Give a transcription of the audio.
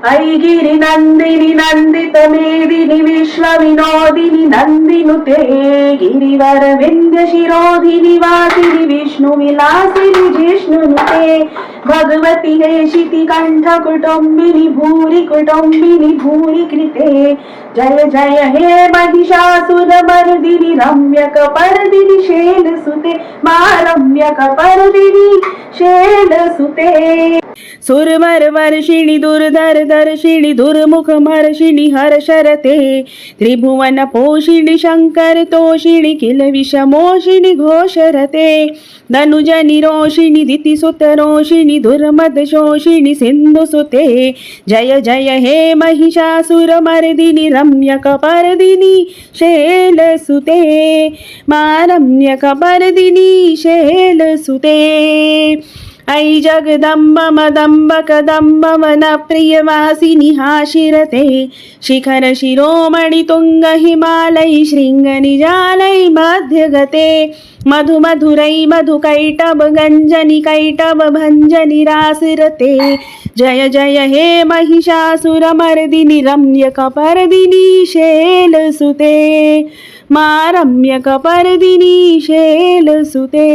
ऐगिरि नन्दिनि नन्दित मेदिनि विश्वविनोदिनि नन्दिनुते गिरिवर विन्ध्य शिरोधिनि वासिनि विष्णुविलासिनि जिष्णुनुते भगवति हेशिति कंठ कुटुम्बिनि भूरि कुटुम्बिनि भूरि कृते जय जय हे महिषासुरमर्दिनि रम्यकपर्दिनि शैलसुते मा रम्यकपर्दिनि शैलसुते सुरवर वर्षिणि दुर्धर दर्शिणि दुर्मुख मर्षिणि हर्षरते त्रिभुवन पोषिणि शंकर तोषिणि किल विषमोषिणि घोषरते धनुजनि रोषिणि दितिसुत रोषिणि दुर्मद शोषिणि सिन्धुसुते जय जय हे महिषासुरमर्दिनि रम्यकपर्दिनि शैलसुते मा रम्यकपर्दिनि शैलसुते ऐ जगदम्ब मदम्ब कदम्ब मन प्रियवासिनि हाशिरते शिखर शिरोमणि तुंग हिमालय शृंग निजालय मध्यगते मधु मधुरै मधु कैटभ गंजनि कैटभ भंजनि रासिरते जय जय हे महिषासुरमर्दिनि रम्यकपर्दिनि शैलसुते मा रम्यकपर्दिनि शैलसुते।